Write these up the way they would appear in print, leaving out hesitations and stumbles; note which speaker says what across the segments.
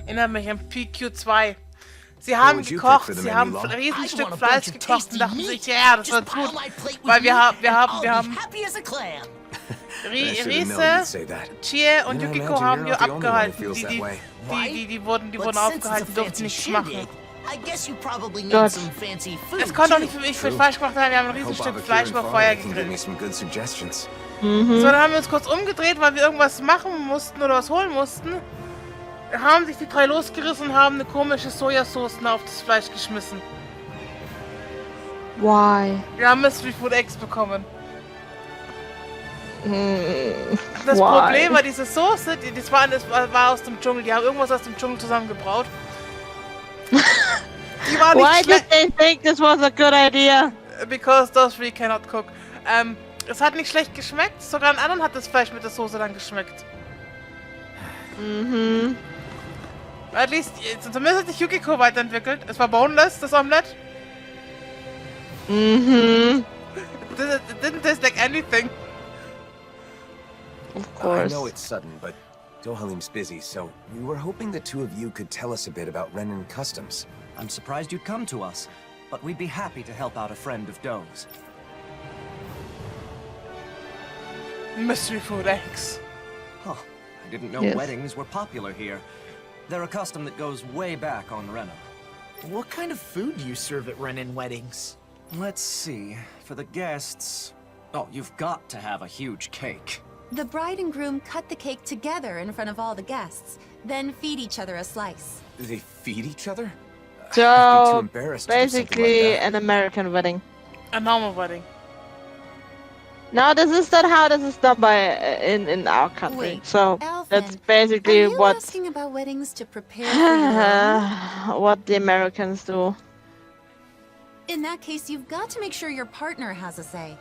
Speaker 1: Erinnert mich an PQ2. Sie haben gekocht, sie haben ein Riesenstück Fleisch gekocht und dachten sich, ja, das wird gut. Weil wir haben Riese, Chie und Yukiko haben wir abgehalten. Die wurden aufgehalten, die durften nichts machen.
Speaker 2: Gott.
Speaker 1: Es konnte auch nicht für mich viel falsch gemacht haben, wir haben ein Riesenstück Fleisch über Feuer gegrillt. So, dann haben wir uns kurz umgedreht, weil wir irgendwas machen mussten oder was holen mussten. Haben sich die drei losgerissen und haben eine komische Sojasauce auf das Fleisch geschmissen.
Speaker 2: Why?
Speaker 1: Wir haben Mystery Food Eggs bekommen. Das
Speaker 2: Why?
Speaker 1: Problem war, diese Soße, das war aus dem Dschungel. Die haben irgendwas aus dem Dschungel zusammengebraut. Die war nicht
Speaker 2: Why did they think this was a good idea?
Speaker 1: Because those three cannot cook. Es hat nicht schlecht geschmeckt. Sogar an anderen hat das Fleisch mit der Soße dann geschmeckt. At least, zumindest hat sich Yukiko weiterentwickelt. Es war boneless, das Omelette. It didn't taste like anything.
Speaker 2: Of course.
Speaker 3: I know it's sudden, but Dohalim's busy, so we were hoping the two of you could tell us a bit about Renan Customs.
Speaker 4: I'm surprised you'd come to us, but we'd be happy to help out a friend of Doe's.
Speaker 1: Mystery Food Eggs.
Speaker 4: Huh. I didn't know
Speaker 2: Yes.
Speaker 4: weddings were popular here. They're a custom that goes way back on Rena.
Speaker 5: What kind of food do you serve at Renan weddings?
Speaker 4: Let's see. For the guests... Oh, you've got to have a huge cake.
Speaker 6: The bride and groom cut the cake together in front of all the guests, then feed each other a slice.
Speaker 3: They feed each other? I'd be too
Speaker 2: So,
Speaker 3: embarrassed to do something
Speaker 2: basically
Speaker 3: like that.
Speaker 2: an American wedding.
Speaker 1: A normal wedding.
Speaker 2: No, this is not how this is done by in our country.
Speaker 6: Wait,
Speaker 2: So
Speaker 6: Alvin,
Speaker 2: that's
Speaker 6: Are
Speaker 2: basically
Speaker 6: you
Speaker 2: what
Speaker 6: asking about weddings to prepare for your own?
Speaker 2: what the Americans do.
Speaker 6: In that case, you've got to make sure your partner has a say.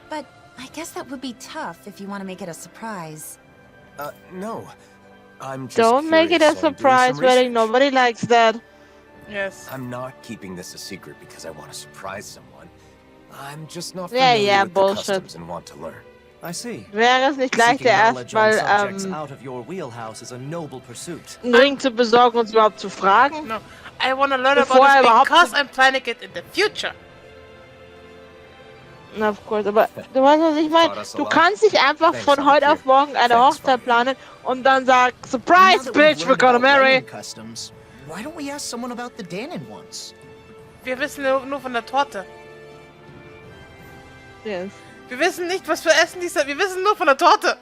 Speaker 6: But I guess that would be tough if you want to make it a surprise.
Speaker 3: No. I'm just
Speaker 2: Don't make it a
Speaker 3: curious. I'm doing
Speaker 2: surprise
Speaker 3: some
Speaker 2: wedding.
Speaker 3: research.
Speaker 2: Nobody likes that.
Speaker 1: Yes.
Speaker 3: I'm not keeping this a secret because I want to surprise someone. I'm just not
Speaker 2: Yeah,
Speaker 3: familiar
Speaker 2: yeah,
Speaker 3: with
Speaker 2: bullshit.
Speaker 3: the customs and want to learn.
Speaker 4: I see.
Speaker 2: Wäre es nicht
Speaker 4: Seeking
Speaker 2: leichter
Speaker 4: knowledge on
Speaker 2: erstmal
Speaker 4: subjects out of your wheelhouse is a noble pursuit.
Speaker 2: einen Ring zu besorgen und uns überhaupt zu fragen?
Speaker 1: No. I want to learn
Speaker 2: Bevor
Speaker 1: about
Speaker 2: er
Speaker 1: this
Speaker 2: überhaupt
Speaker 1: because
Speaker 2: so-
Speaker 1: I'm planning it in the future.
Speaker 2: Na, of course, aber du weißt, was ich meine? Du kannst nicht einfach
Speaker 3: Thanks,
Speaker 2: von heute auf morgen eine
Speaker 3: Thanks,
Speaker 2: Hochzeit
Speaker 3: Father.
Speaker 2: planen und dann sagen, Surprise,
Speaker 5: Now that we've
Speaker 2: bitch, we're
Speaker 5: learned
Speaker 2: gonna
Speaker 5: about
Speaker 2: marry.
Speaker 5: Renan customs, why don't we ask someone about the Danon ones?
Speaker 1: Wir wissen nur von der Torte.
Speaker 2: Yes.
Speaker 1: Wir wissen nicht, was für Essen die sind. Wir wissen nur von der Torte.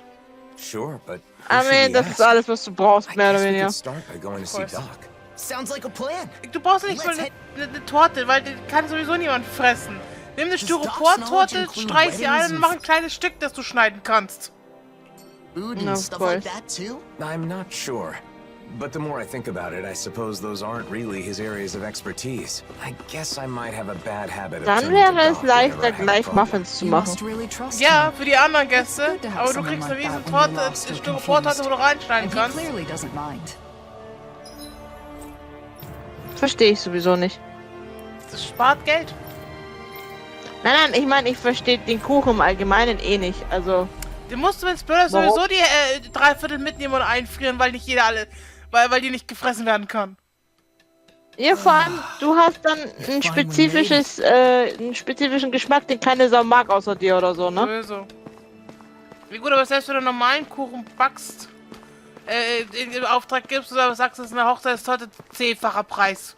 Speaker 3: Sure, but
Speaker 2: I mean, das ist alles, was du brauchst, mehr oder
Speaker 3: I guess we
Speaker 2: weniger.
Speaker 3: could start by going to see
Speaker 1: course.
Speaker 3: Doc.
Speaker 5: Sounds like a plan.
Speaker 1: Du brauchst nicht mal eine Torte, weil die kann sowieso niemand fressen. Nimm eine Styropor-Torte, streich sie ein und mach ein kleines Stück, das du schneiden kannst.
Speaker 5: Food
Speaker 2: No,
Speaker 5: and
Speaker 2: of
Speaker 5: stuff like
Speaker 2: course.
Speaker 5: that too?
Speaker 3: I'm not sure. But the more I think about it, I suppose those aren't really his areas of expertise. I guess I might have a bad habit of
Speaker 2: Dann
Speaker 3: turning to
Speaker 2: wäre es
Speaker 3: Doc whenever I
Speaker 2: leichter,
Speaker 3: have a
Speaker 2: gleich
Speaker 3: problem.
Speaker 2: Muffins zu
Speaker 7: You
Speaker 2: machen.
Speaker 7: must really trust
Speaker 1: Ja,
Speaker 7: him.
Speaker 1: für die anderen Gäste.
Speaker 7: good to have
Speaker 1: Aber du
Speaker 7: someone
Speaker 1: kriegst eine
Speaker 7: like
Speaker 1: riesen
Speaker 7: that when you're
Speaker 1: Torte,
Speaker 7: lost or
Speaker 1: Styropor-Torte, wo du reinschneiden
Speaker 7: And he
Speaker 1: kannst.
Speaker 7: clearly doesn't mind.
Speaker 2: Verstehe ich sowieso nicht.
Speaker 1: Das spart Geld.
Speaker 2: Nein, ich meine, ich verstehe den Kuchen im Allgemeinen eh nicht. Also,
Speaker 1: Du musst mit Splitter
Speaker 2: Warum?
Speaker 1: sowieso die 3/4 mitnehmen und einfrieren, weil nicht jeder weil die nicht gefressen werden kann.
Speaker 2: ja, vor allem, du hast dann einen spezifischen Geschmack, den keine Sau mag außer dir oder so, ne?
Speaker 1: Sowieso. Wie gut, aber selbst wenn du einen normalen Kuchen backst, in Auftrag gibst oder sagst, es ist eine Hochzeitstorte, 10-facher Preis.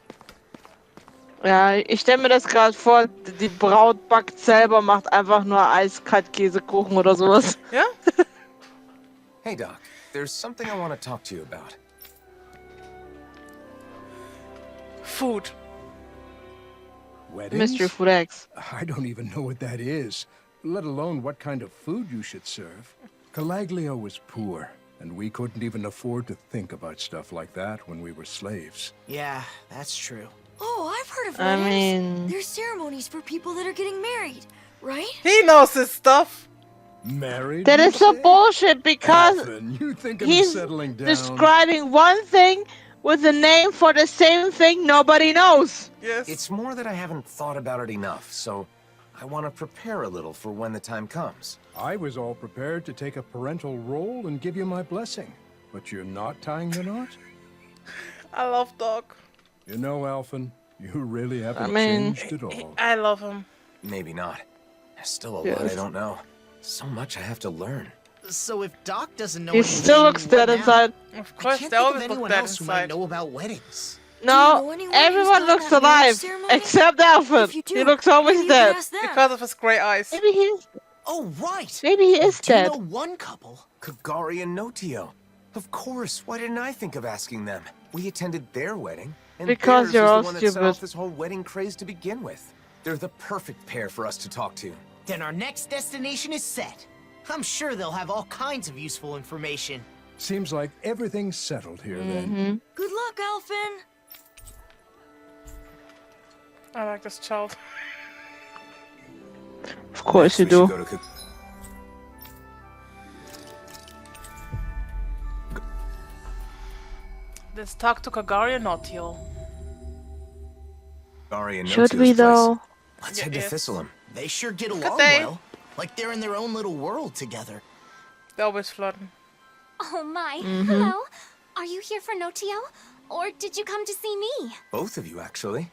Speaker 2: Ja, ich stelle mir das gerade vor, die Braut backt selber, macht einfach nur Eiskaltkäsekuchen oder sowas.
Speaker 1: Ja?
Speaker 3: Hey, Doc. There's something I want to talk to you about.
Speaker 1: Food.
Speaker 8: Weddings?
Speaker 2: Mystery Food Eggs.
Speaker 8: I don't even know what that is, let alone what kind of food you should serve. Calaglio was poor, and we couldn't even afford to think about stuff like that when we were slaves.
Speaker 5: Yeah, that's true.
Speaker 9: Oh, I've heard of
Speaker 2: I
Speaker 9: weddings.
Speaker 2: mean,
Speaker 9: There's ceremonies for people that are getting married, right?
Speaker 1: He knows his stuff.
Speaker 8: Married?
Speaker 2: that
Speaker 8: you
Speaker 2: is so
Speaker 8: say?
Speaker 2: bullshit because
Speaker 8: Ethan, you think I'm
Speaker 2: he's
Speaker 8: settling down?
Speaker 2: describing one thing with a name for the same thing nobody knows.
Speaker 1: Yes.
Speaker 3: It's more that I haven't thought about it enough, so I want to prepare a little for when the time comes.
Speaker 8: I was all prepared to take a parental role and give you my blessing, but you're not tying the knot?
Speaker 1: I love Doc.
Speaker 8: You know, Alphen, you really haven't changed at all.
Speaker 1: I love him.
Speaker 3: Maybe not. There's still a lot I don't know. So much I have to learn.
Speaker 5: So if Doc doesn't know
Speaker 2: He
Speaker 5: anything,
Speaker 2: still looks dead
Speaker 5: what now?
Speaker 2: inside.
Speaker 1: Of
Speaker 5: I
Speaker 1: course,
Speaker 5: can't
Speaker 1: they
Speaker 5: think of
Speaker 1: always look
Speaker 5: anyone
Speaker 1: dead
Speaker 5: else who might
Speaker 1: inside.
Speaker 5: know about weddings.
Speaker 2: No,
Speaker 9: know anyone
Speaker 2: everyone
Speaker 9: who's
Speaker 2: looks
Speaker 9: gone to a marriage
Speaker 2: alive
Speaker 9: ceremony?
Speaker 2: except Alfred.
Speaker 9: If you
Speaker 2: He
Speaker 9: do,
Speaker 2: looks always
Speaker 9: maybe you
Speaker 2: dead.
Speaker 9: could ask them.
Speaker 1: Because of his grey eyes.
Speaker 2: Maybe he's
Speaker 5: Oh, right.
Speaker 2: maybe he is
Speaker 5: Do you
Speaker 2: dead.
Speaker 5: know one couple?
Speaker 3: Kagari and Notio. Of course, why didn't I think of asking them? We attended their wedding, and
Speaker 2: Because
Speaker 3: theirs
Speaker 2: you're
Speaker 3: was
Speaker 2: all
Speaker 3: the one that set
Speaker 2: stupid.
Speaker 3: off this whole wedding craze to begin with. They're the perfect pair for us to talk to.
Speaker 5: Then our next destination is set. I'm sure they'll have all kinds of useful information.
Speaker 8: Seems like everything's settled here then.
Speaker 9: Good luck, Alphen.
Speaker 1: I like this child.
Speaker 2: Of course you
Speaker 3: We should
Speaker 2: do.
Speaker 3: go to
Speaker 1: Let's talk to Kagari and Notio.
Speaker 3: Kagari and
Speaker 2: Should
Speaker 3: Notio's
Speaker 2: we
Speaker 3: place.
Speaker 2: though?
Speaker 3: Let's head to
Speaker 1: Yes.
Speaker 3: Thistleum.
Speaker 5: They sure get along
Speaker 1: they?
Speaker 5: well. Like they're in their own little world together.
Speaker 1: They're always flirting.
Speaker 7: Oh my, hello. Are you here for Notio? Or did you come to see me?
Speaker 3: Both of you, actually.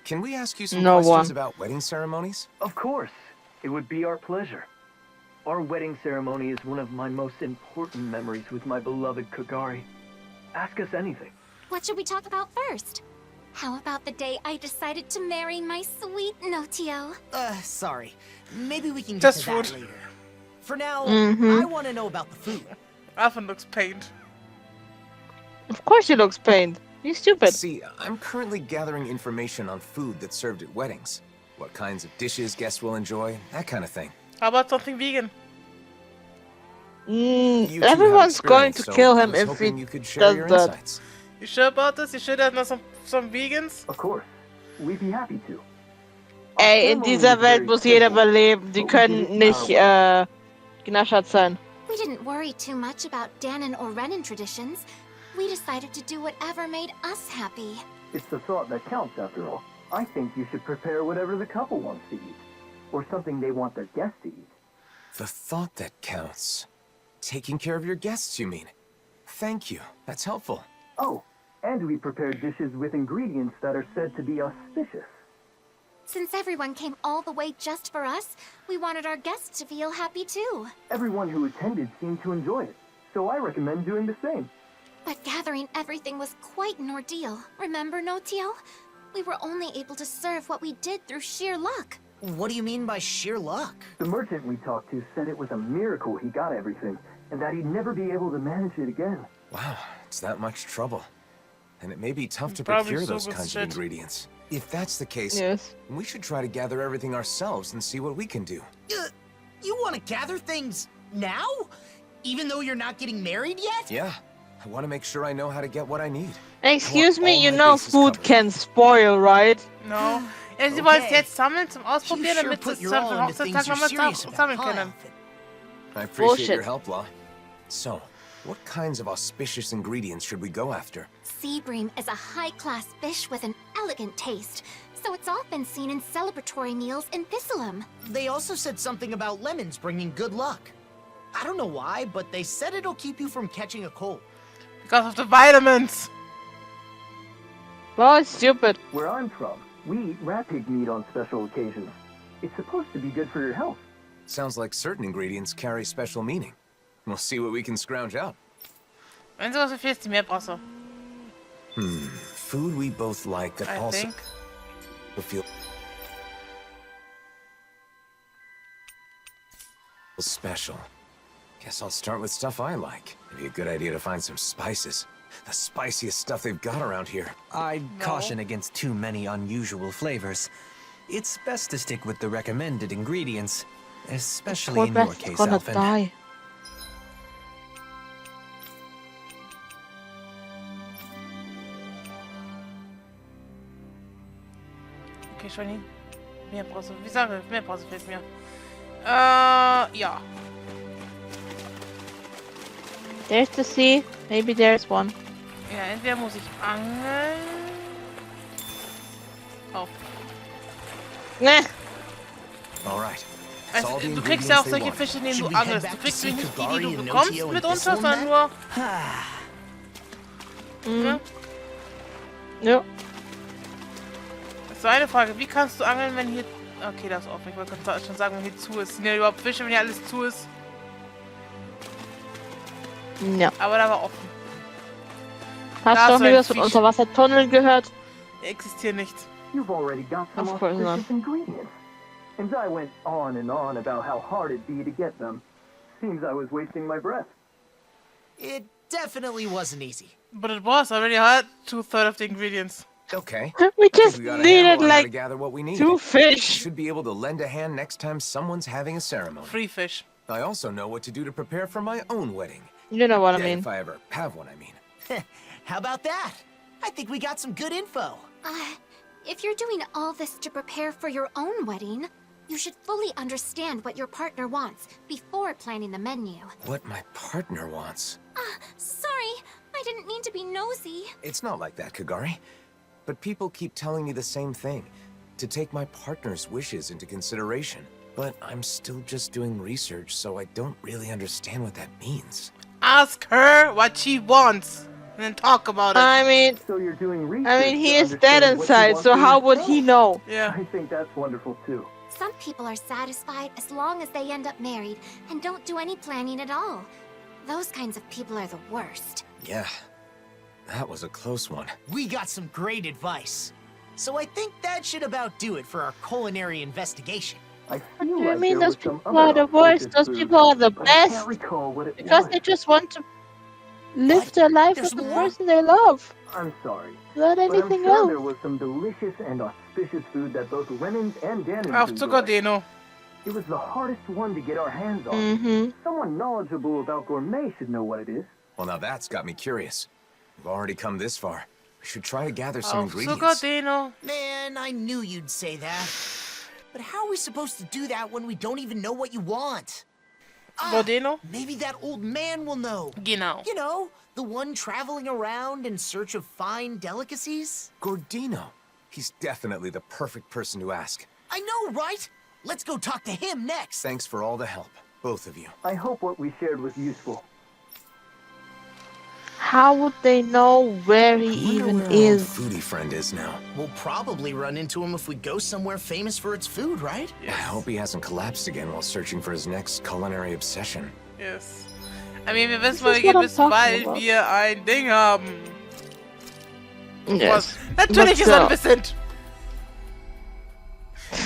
Speaker 3: Can we ask you some
Speaker 2: No
Speaker 3: questions
Speaker 2: one.
Speaker 3: about wedding ceremonies?
Speaker 10: Of course. It would be our pleasure. Our wedding ceremony is one of my most important memories with my beloved Kagari. Ask us anything.
Speaker 7: What should we talk about first? How about the day I decided to marry my sweet Notio?
Speaker 5: Sorry. Maybe we can get
Speaker 1: Just
Speaker 5: to that
Speaker 1: food.
Speaker 5: later. For now,
Speaker 2: Mhm.
Speaker 5: I want to know about the food.
Speaker 1: Alphen looks pained.
Speaker 2: Of course he looks pained. He's stupid.
Speaker 3: See, I'm currently gathering information on food that's served at weddings. What kinds of dishes guests will enjoy, that kind of thing.
Speaker 1: How about something vegan?
Speaker 3: You two have
Speaker 2: Everyone's going to
Speaker 3: experience, so
Speaker 2: kill
Speaker 3: I
Speaker 2: him
Speaker 3: was
Speaker 2: if
Speaker 3: hoping
Speaker 2: he
Speaker 3: you could share
Speaker 2: does
Speaker 3: your
Speaker 2: that.
Speaker 3: insights.
Speaker 1: You sure about this? You sure there's not some vegans?
Speaker 10: Of course. We'd be happy to.
Speaker 2: Ey, in dieser Welt muss jeder überleben. Die können nicht genaschert sein.
Speaker 7: We didn't worry too much about Danon or Renan traditions. We decided to do whatever made us happy.
Speaker 10: It's the thought that counts, after all. I think you should prepare whatever the couple wants to eat. Or something they want their guests to eat.
Speaker 3: The thought that counts. Taking care of your guests, you mean? Thank you. That's helpful.
Speaker 10: Oh, and we prepared dishes with ingredients that are said to be auspicious.
Speaker 7: Since everyone came all the way just for us, we wanted our guests to feel happy too.
Speaker 10: Everyone who attended seemed to enjoy it, so I recommend doing the same.
Speaker 7: But gathering everything was quite an ordeal. Remember, Notio? We were only able to serve what we did through sheer luck.
Speaker 5: What do you mean by sheer luck?
Speaker 10: The merchant we talked to said it was a miracle he got everything, and that he'd never be able to manage it again.
Speaker 3: Wow, it's that much trouble. And it may be tough to
Speaker 1: Probably
Speaker 3: procure
Speaker 1: so
Speaker 3: those
Speaker 1: good
Speaker 3: kinds
Speaker 1: shit.
Speaker 3: of ingredients. If that's the case,
Speaker 2: Yes.
Speaker 3: we should try to gather everything ourselves and see what we can do.
Speaker 5: You want to gather things now? Even though you're not getting married yet?
Speaker 3: Yeah, I want to make sure I know how to get what I need.
Speaker 2: Excuse me,
Speaker 3: all
Speaker 2: you
Speaker 3: my
Speaker 2: know
Speaker 3: bases
Speaker 2: food
Speaker 3: covered.
Speaker 2: can spoil, right?
Speaker 1: No. Ja, sie wollen es
Speaker 5: Okay.
Speaker 1: jetzt sammeln zum Ausprobieren,
Speaker 5: You sure
Speaker 1: damit sie
Speaker 5: put
Speaker 1: es
Speaker 5: your
Speaker 1: dann
Speaker 5: all
Speaker 1: für
Speaker 5: into things
Speaker 1: Hochzeitstag
Speaker 5: you're
Speaker 1: nochmal
Speaker 5: serious about,
Speaker 1: sammeln
Speaker 5: huh,
Speaker 1: können.
Speaker 5: Alfred?
Speaker 3: I appreciate
Speaker 2: Bullshit.
Speaker 3: your help, Law. So, what kinds of auspicious ingredients should we go after?
Speaker 7: Sea bream is a high-class fish with an elegant taste, so it's often seen in celebratory meals in Thistleum.
Speaker 5: They also said something about lemons bringing good luck. I don't know why, but they said it'll keep you from catching a cold.
Speaker 1: Because of the vitamins.
Speaker 2: Well, it's stupid.
Speaker 10: Where I'm from, we eat rat pig meat on special occasions. It's supposed to be good for your health.
Speaker 3: Sounds like certain ingredients carry special meaning. We'll see what we can scrounge out.
Speaker 1: Wenn sie was für 40 mehr brauchst du.
Speaker 3: Food we both like that
Speaker 1: I
Speaker 3: also
Speaker 1: think.
Speaker 3: feel special. Guess I'll start with stuff I like. It'd be a good idea to find some spices. The spiciest stuff they've got around here.
Speaker 4: I'd caution against too many unusual flavors. It's best to stick with the recommended ingredients, especially
Speaker 2: Poor
Speaker 4: in your
Speaker 2: Beth's
Speaker 4: case,
Speaker 2: gonna
Speaker 4: Alphen.
Speaker 2: die.
Speaker 1: Okay, Shani. Mehr brauchst du. Wie sage ich? Mehr brauchst du fehlt mir. Ja.
Speaker 2: There's the sea. Maybe there's one.
Speaker 1: Ja, entweder muss ich angeln. Oh.
Speaker 2: Ne.
Speaker 3: All right. That's all
Speaker 1: Also,
Speaker 3: the
Speaker 1: du kriegst ja auch
Speaker 3: ingredients they
Speaker 1: solche
Speaker 3: want.
Speaker 1: Fische, in denen
Speaker 5: Should
Speaker 1: du
Speaker 5: we head
Speaker 1: angelst.
Speaker 5: back
Speaker 1: Du
Speaker 5: to
Speaker 1: kriegst
Speaker 5: see
Speaker 1: nicht die, die
Speaker 5: Kagari
Speaker 1: du
Speaker 5: and
Speaker 1: bekommst
Speaker 5: Notio and
Speaker 1: mitunter,
Speaker 5: Thistleum
Speaker 1: sondern
Speaker 5: then?
Speaker 1: nur... Ne?
Speaker 2: Ja.
Speaker 1: Das ist eine Frage. Wie kannst du angeln, wenn hier... Okay, das ist offen. Ich wollte schon sagen, wenn hier zu ist. Sind ja überhaupt Fische, wenn hier alles zu ist?
Speaker 2: Ja.
Speaker 1: Aber da war offen.
Speaker 2: Hast du auch nie was von Unterwassertunneln gehört?
Speaker 1: Die existieren nicht.
Speaker 10: You've already got some
Speaker 2: Of course not.
Speaker 10: auspicious ingredients. And I went on and on about how hard it'd be to get them. Seems I was wasting my breath.
Speaker 5: It definitely wasn't easy.
Speaker 1: But it was. I already had 2/3 of the ingredients.
Speaker 3: Okay.
Speaker 2: We just
Speaker 3: We got a
Speaker 2: needed
Speaker 3: handle on how to
Speaker 2: like
Speaker 3: gather what we need.
Speaker 2: 2 fish.
Speaker 3: Should be able to lend a hand next time someone's having a ceremony.
Speaker 1: 3 fish.
Speaker 3: I also know what to do to prepare for my own wedding.
Speaker 2: You know what I
Speaker 3: Yeah,
Speaker 2: mean.
Speaker 3: if I ever have one, I mean.
Speaker 5: How about that? I think we got some good info.
Speaker 7: If you're doing all this to prepare for your own wedding, you should fully understand what your partner wants before planning the menu.
Speaker 3: What my partner wants.
Speaker 7: Sorry, I didn't mean to be nosy.
Speaker 3: It's not like that, Kagari. But people keep telling me the same thing. To take my partner's wishes into consideration. But I'm still just doing research, so I don't really understand what that means.
Speaker 1: Ask her what she wants. And then talk about it.
Speaker 2: I mean,
Speaker 10: So you're doing research
Speaker 2: he
Speaker 10: to
Speaker 2: is dead
Speaker 10: understand what you
Speaker 2: inside,
Speaker 10: want
Speaker 2: so
Speaker 10: for
Speaker 2: how would
Speaker 10: yourself.
Speaker 2: he know?
Speaker 1: Yeah.
Speaker 10: I think that's wonderful too.
Speaker 7: Some people are satisfied as long as they end up married and don't do any planning at all. Those kinds of people are the worst.
Speaker 3: Yeah. That was a close one.
Speaker 5: We got some great advice. So I think that should about do it for our culinary investigation.
Speaker 10: I
Speaker 2: do
Speaker 10: feel
Speaker 2: you
Speaker 10: like
Speaker 2: mean
Speaker 10: there
Speaker 2: those
Speaker 10: was some
Speaker 2: people
Speaker 10: other
Speaker 2: are the worst?
Speaker 10: auspicious
Speaker 2: Those
Speaker 10: food,
Speaker 2: people are the
Speaker 10: but I can't
Speaker 2: best.
Speaker 10: recall what it
Speaker 2: Because
Speaker 10: was.
Speaker 2: they just want to live
Speaker 5: What?
Speaker 2: their life
Speaker 5: There's
Speaker 2: with the
Speaker 5: more?
Speaker 2: person they love.
Speaker 10: I'm sorry.
Speaker 2: Not
Speaker 10: But I'm
Speaker 2: anything
Speaker 10: sure there
Speaker 2: else.
Speaker 10: was some delicious and auspicious food that both Renans and Danans
Speaker 1: Auf
Speaker 10: enjoyed.
Speaker 1: Zuckerdeno.
Speaker 10: It was the hardest one to get our hands on.
Speaker 2: Mhm.
Speaker 10: Someone knowledgeable about gourmet should know what it is.
Speaker 3: Well, now that's got me curious. We've already come this far. We should try to gather some
Speaker 1: Auf
Speaker 3: ingredients.
Speaker 1: Zuckerdeno.
Speaker 5: Man, I knew you'd say that. But how are we supposed to do that when we don't even know what you want?
Speaker 1: Gordeno?
Speaker 5: Maybe that old man will know.
Speaker 1: Genau.
Speaker 5: You know, the one traveling around in search of fine delicacies?
Speaker 3: Gordino. He's definitely the perfect person to ask.
Speaker 5: I know, right? Let's go talk to him next.
Speaker 3: Thanks for all the help, both of you.
Speaker 10: I hope what we shared was useful.
Speaker 2: How would they know where he
Speaker 3: I wonder
Speaker 2: even
Speaker 3: where our
Speaker 2: is?
Speaker 3: foodie friend is now.
Speaker 5: We'll probably run into him if we go somewhere famous for its food, right?
Speaker 3: I hope he hasn't collapsed again while searching for his next culinary obsession.
Speaker 1: Yes. I mean, wir wissen,
Speaker 2: This is
Speaker 1: wir
Speaker 2: what I'm
Speaker 1: bis
Speaker 2: talking
Speaker 1: bald
Speaker 2: about.
Speaker 1: wir ein Ding haben.
Speaker 2: Yes.
Speaker 1: Was natürlich ist er ein
Speaker 2: so.
Speaker 1: Vincent.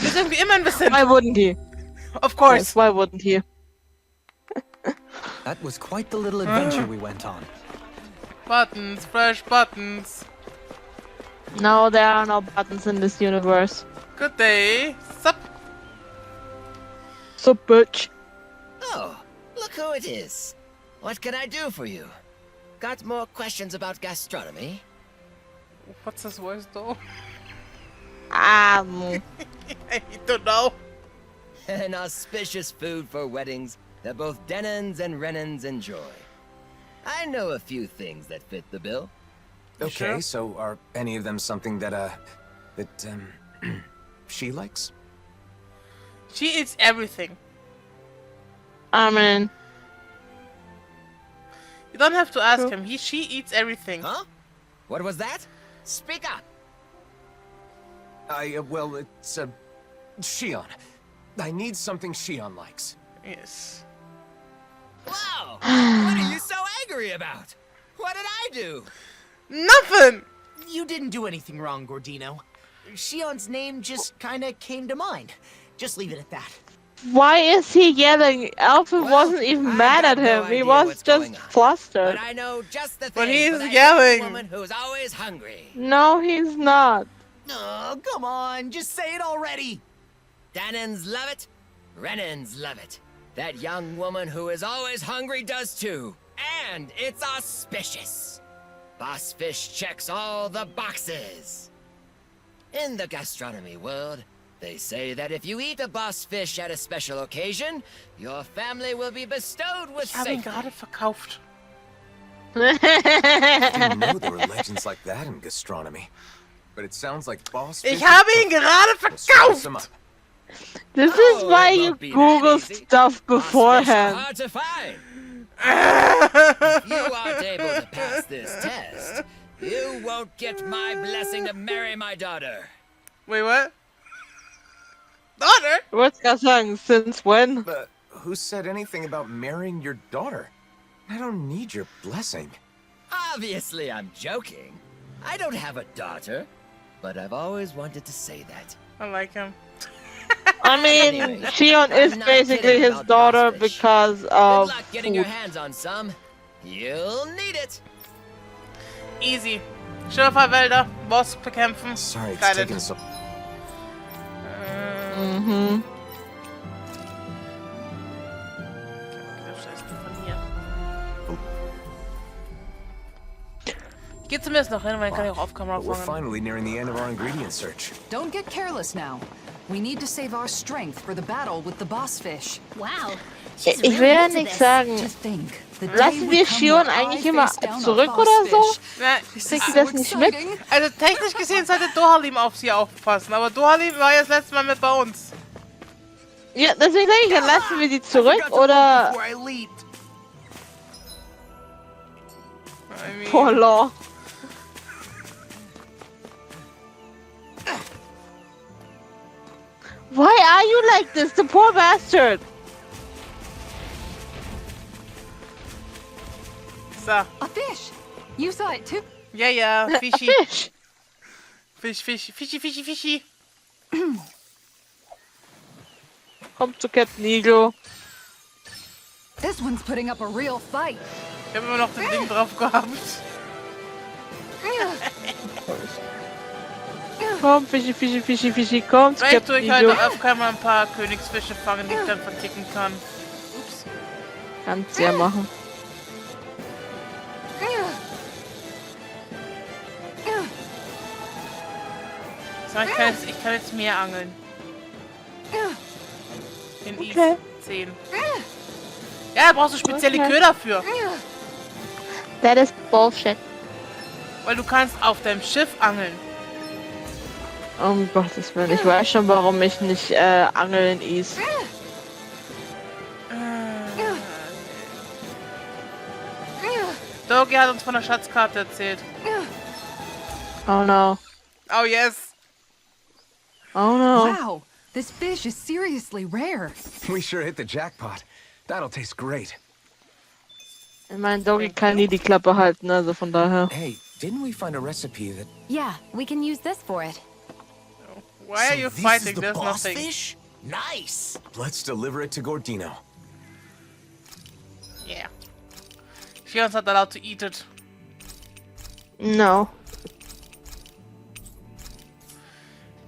Speaker 1: Wir sind wie immer ein Vincent.
Speaker 2: Why wouldn't he?
Speaker 1: Of course.
Speaker 2: Yes, why wouldn't he?
Speaker 4: That was quite the little adventure we went on.
Speaker 1: Buttons, fresh buttons.
Speaker 2: No, there are no buttons in this universe.
Speaker 1: Good day. Sup?
Speaker 2: So, bitch.
Speaker 11: Oh, look who it is. What can I do for you? Got more questions about gastronomy?
Speaker 1: What's his voice though?
Speaker 2: Ah,
Speaker 1: I don't know.
Speaker 11: An auspicious food for weddings that both Denons and Renans enjoy. I know a few things that fit the bill.
Speaker 3: Okay,
Speaker 1: Sure.
Speaker 3: so are any of them something that, she likes?
Speaker 1: She eats everything.
Speaker 2: I mean,
Speaker 1: You don't have to ask
Speaker 2: True.
Speaker 1: him. She eats everything.
Speaker 11: Huh? What was that? Speak up!
Speaker 3: Well, it's, Shion. I need something Shion likes.
Speaker 1: Yes.
Speaker 11: Wow! What are you so angry about? What did I do?
Speaker 1: Nothing.
Speaker 5: You didn't do anything wrong, Gordino. Shion's name just kinda came to mind. Just leave it at that.
Speaker 2: why is he yelling? Alfred
Speaker 11: Well,
Speaker 2: wasn't even
Speaker 11: I
Speaker 2: mad
Speaker 11: got
Speaker 2: at
Speaker 11: no
Speaker 2: him. He
Speaker 11: idea
Speaker 2: was
Speaker 11: what's
Speaker 2: just
Speaker 11: going on.
Speaker 2: flustered.
Speaker 11: But I know just the thing.
Speaker 1: But he's
Speaker 11: for that
Speaker 1: yelling.
Speaker 11: woman who's always hungry.
Speaker 2: No, he's not.
Speaker 5: Oh, come on, just say it already.
Speaker 11: Danons love it. Renans love it. That young woman who is always hungry does too. And it's auspicious. Boss Fish checks all the boxes. In the gastronomy world, they say that if you eat a boss fish at a special occasion, your family will be bestowed with
Speaker 1: Ich habe ihn
Speaker 11: safety.
Speaker 1: gerade verkauft.
Speaker 3: I didn't know there were legends like that in gastronomy. But it sounds like Boss
Speaker 1: Ich
Speaker 3: Fish
Speaker 1: habe
Speaker 3: is
Speaker 1: ihn gerade
Speaker 3: perfect. We'll spice him
Speaker 1: verkauft.
Speaker 3: up.
Speaker 2: This
Speaker 11: Oh,
Speaker 2: is why
Speaker 11: it
Speaker 2: you
Speaker 11: won't be that
Speaker 2: Google
Speaker 11: easy.
Speaker 2: stuff
Speaker 11: Boss fish are
Speaker 2: beforehand.
Speaker 11: hard to find. If you aren't able to pass this test, You won't get my blessing to marry my daughter.
Speaker 1: Wait, what? Daughter?
Speaker 2: Du wolltest gerade sagen, since when?
Speaker 3: But who said anything about marrying your daughter? I don't need your blessing.
Speaker 11: Obviously, I'm joking. I don't have a daughter, but I've always wanted to say that.
Speaker 1: I like him.
Speaker 2: I mean,
Speaker 11: Anyway,
Speaker 2: Shion is
Speaker 11: I'm not
Speaker 2: basically
Speaker 11: kidding
Speaker 2: his
Speaker 11: about
Speaker 2: daughter
Speaker 11: boss fish.
Speaker 2: because
Speaker 11: Good
Speaker 2: of
Speaker 11: luck getting your
Speaker 2: food.
Speaker 11: hands on some. You'll need it.
Speaker 1: Easy. Schürferwälder, Boss bekämpfen.
Speaker 3: Sorry, it's
Speaker 1: Got it.
Speaker 3: taking so...
Speaker 2: Mhm.
Speaker 1: Ich geh zumindest noch hin, weil dann kann ich auch auf Kamera
Speaker 3: We're
Speaker 1: fangen.
Speaker 3: finally nearing the end of our ingredient search.
Speaker 12: Don't get careless now. We need to save our strength for the battle with the boss fish.
Speaker 7: Wow.
Speaker 2: Ich will ja nicht sagen,
Speaker 12: Just think. The day
Speaker 2: lassen
Speaker 12: would
Speaker 2: wir
Speaker 12: come
Speaker 2: Shion
Speaker 12: where I
Speaker 2: eigentlich immer
Speaker 12: face down a
Speaker 2: zurück
Speaker 12: boss
Speaker 2: oder so?
Speaker 12: fish.
Speaker 1: Na,
Speaker 12: This
Speaker 2: Kriegt
Speaker 12: is
Speaker 2: sie
Speaker 12: so
Speaker 2: das nicht mit?
Speaker 12: exciting.
Speaker 1: also technisch gesehen sollte Dohalim auf sie aufpassen, aber Dohalim war ja das letzte Mal mit bei uns.
Speaker 2: Ja, deswegen sage ich ja, lassen wir die zurück oder...
Speaker 3: Before I leaped.
Speaker 1: I mean,
Speaker 2: Poor Law. Why are you like this? The poor bastard.
Speaker 1: so.
Speaker 12: A fish. You saw it too.
Speaker 1: Ja, ja, Fischi.
Speaker 2: Fisch.
Speaker 1: Fischi.
Speaker 2: Kommt zu Captain Eagle.
Speaker 12: This one's putting up a real fight.
Speaker 1: Ich hab immer noch das Ding drauf gehabt.
Speaker 2: Komm, Fischi, komm zu
Speaker 1: Vielleicht tue
Speaker 2: Captain
Speaker 1: ich heute
Speaker 2: Eagle.
Speaker 1: öfter mal ein paar Königsfische fangen, die ich dann verticken kann. Ups.
Speaker 2: Kannst ja machen.
Speaker 1: So, ich kann jetzt mehr angeln. In
Speaker 2: Okay.
Speaker 1: Ease 10. Ja, da brauchst du spezielle
Speaker 2: Okay.
Speaker 1: Köder für.
Speaker 2: That is bullshit.
Speaker 1: Weil du kannst auf deinem Schiff angeln.
Speaker 2: Um Gottes Willen, ich weiß schon, warum ich nicht angeln is.
Speaker 1: Dogi hat uns von der Schatzkarte erzählt.
Speaker 2: Oh no.
Speaker 1: Oh yes.
Speaker 2: Oh no.
Speaker 12: Wow. This fish is seriously rare.
Speaker 3: We sure hit the jackpot. That'll taste great.
Speaker 2: Ich meine, Dogi kann nie die Klappe halten, also von daher.
Speaker 3: Hey, didn't we find a recipe that...
Speaker 6: Yeah, we can use this for it.
Speaker 1: Why are you
Speaker 3: this
Speaker 1: fighting?
Speaker 3: is the
Speaker 1: There's
Speaker 3: boss
Speaker 1: nothing.
Speaker 3: fish? Nice. Let's deliver it to Gordino.
Speaker 1: Yeah. She was not allowed to eat it.
Speaker 2: No.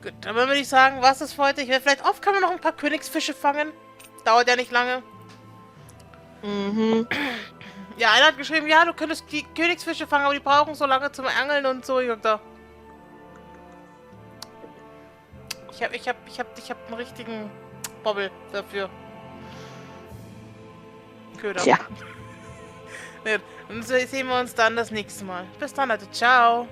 Speaker 1: Gut, dann würde ich sagen, was ist für heute? Ich werde vielleicht oft kann man noch ein paar Königsfische fangen. Dauert ja nicht lange.
Speaker 2: Mhm.
Speaker 1: Ja, einer hat geschrieben, ja, du könntest die Königsfische fangen, aber die brauchen so lange zum Angeln und so. Ich hab da. Ich hab einen richtigen Bobbel dafür. Köder.
Speaker 2: Tja.
Speaker 1: Gut, und so sehen wir uns dann das nächste Mal. Bis dann, Leute. Ciao.